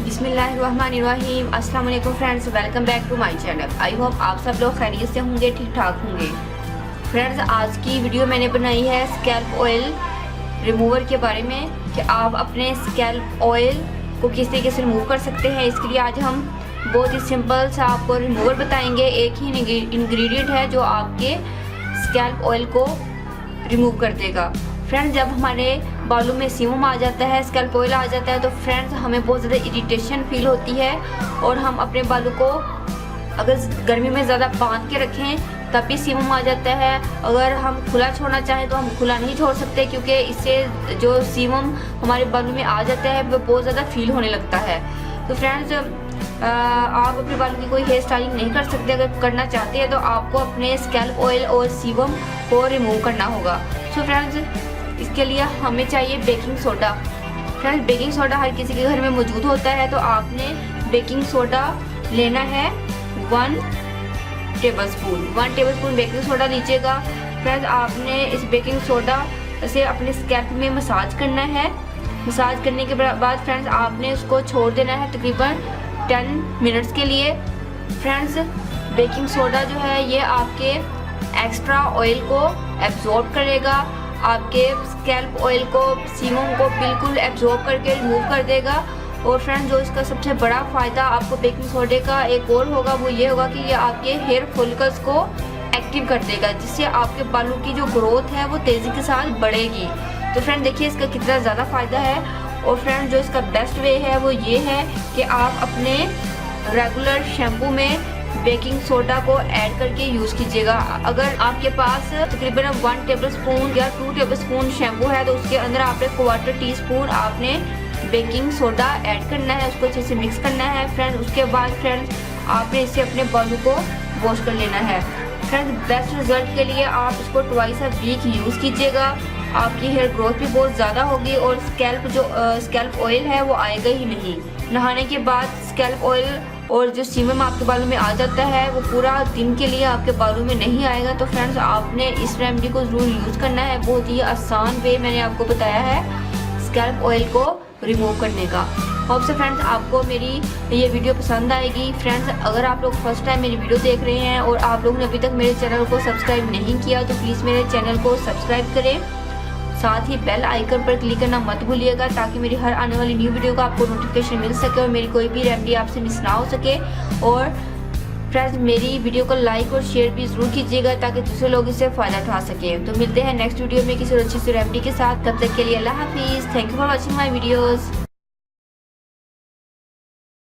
बिस्मिल्लाहिर्रहमानिर्रहीम। अस्सलाम वालेकुम friends, welcome back to my channel. I hope आप सब लोग खैरियत से होंगे, ठीक ठाक होंगे। फ्रेंड्स, आज की वीडियो मैंने बनाई है स्कैल्प ऑयल रिमूवर के बारे में कि आप अपने स्कैल्प ऑयल को किस तरीके से रिमूव कर सकते हैं। इसके लिए आज हम बहुत ही सिंपल सा आपको रिमूवर बताएंगे। एक ही इंग्रेडिएंट है जो आपके स्कैल्प ऑयल को रिमूव कर देगा। फ्रेंड्स, जब हमारे बालों में सीमम आ जाता है, स्कैल्प ऑयल आ जाता है, तो फ्रेंड्स हमें बहुत ज़्यादा इरिटेशन फील होती है और हम अपने बालों को अगर गर्मी में ज़्यादा बांध के रखें तब भी सीमम आ जाता है। अगर हम खुला छोड़ना चाहें तो हम खुला नहीं छोड़ सकते, क्योंकि इससे जो सीमम हमारे बालों में आ जाता है वो बहुत ज़्यादा फील होने लगता है। तो फ्रेंड्स, आप अपने बालों की कोई हेयर स्टाइलिंग नहीं कर सकते। अगर करना चाहते हैं तो आपको अपने स्कैल्प ऑयल और सीमम को रिमूव करना होगा। सो फ्रेंड्स, इसके लिए हमें चाहिए baking soda. Friends, baking soda हर किसी के घर में मौजूद होता है, तो आपने बेकिंग सोडा लेना है 1 टेबलस्पून बेकिंग सोडा लीजिएगा। फ्रेंड्स, आपने इस बेकिंग सोडा से अपने स्कैल्प में मसाज करना है। मसाज करने के बाद फ्रेंड्स आपने उसको छोड़ देना है तकरीबन 10 मिनट्स के लिए। फ्रेंड्स, बेकिंग सोडा जो है ये आपके एक्स्ट्रा ऑयल को एब्जॉर्ब करेगा, आपके स्कैल्प ऑयल को, सीमम को बिल्कुल एब्जॉर्ब करके रिमूव कर देगा। और फ्रेंड्स, जो इसका सबसे बड़ा फ़ायदा आपको बेकिंग सोडे का एक और होगा, वो ये होगा कि ये आपके हेयर फॉलिकल्स को एक्टिव कर देगा, जिससे आपके बालों की जो ग्रोथ है वो तेज़ी के साथ बढ़ेगी। तो फ्रेंड देखिए इसका कितना ज़्यादा फ़ायदा है। और फ्रेंड, जो इसका बेस्ट वे है वो ये है कि आप अपने रेगुलर शैम्पू में बेकिंग सोडा को ऐड करके यूज़ कीजिएगा। अगर आपके पास तकरीबन 1 टेबलस्पून या 2 टेबलस्पून शैम्पू है तो उसके अंदर आपने 1/4 टीस्पून आपने बेकिंग सोडा ऐड करना है, उसको अच्छे से मिक्स करना है। फ्रेंड्स, उसके बाद फ्रेंड्स आपने इसे अपने बालों को वॉश कर लेना है। फ्रेंड्स, बेस्ट रिजल्ट के लिए आप इसको ट्वाइस अ वीक यूज़ कीजिएगा। आपकी हेयर ग्रोथ भी बहुत ज़्यादा होगी और स्कैल्प ऑयल है वो आएगा ही नहीं। नहाने के बाद स्कैल्प ऑयल और जो सीमम आपके बालों में आ जाता है वो पूरा दिन के लिए आपके बालों में नहीं आएगा। तो फ्रेंड्स, आपने इस रेमेडी को ज़रूर यूज़ करना है। बहुत ही आसान वे मैंने आपको बताया है स्कैल्प ऑयल को रिमूव करने का। होप से फ्रेंड्स आपको मेरी ये वीडियो पसंद आएगी। फ्रेंड्स, अगर आप लोग फर्स्ट टाइम मेरी वीडियो देख रहे हैं और आप लोगों ने अभी तक मेरे चैनल को सब्सक्राइब नहीं किया तो प्लीज़ मेरे चैनल को सब्सक्राइब करें। साथ ही बेल आइकन पर क्लिक करना मत भूलिएगा, ताकि मेरी हर आने वाली न्यू वीडियो का आपको नोटिफिकेशन मिल सके और मेरी कोई भी रेमेडी आपसे मिस ना हो सके। और फ्रेंड्स, मेरी वीडियो को लाइक और शेयर भी ज़रूर कीजिएगा ताकि दूसरे लोग इससे फ़ायदा उठा सकें। तो मिलते हैं नेक्स्ट वीडियो में किसी अच्छी सी रेमेडी के साथ। तब तक के लिए अल्लाह हाफिज़। Thank you for watching my videos.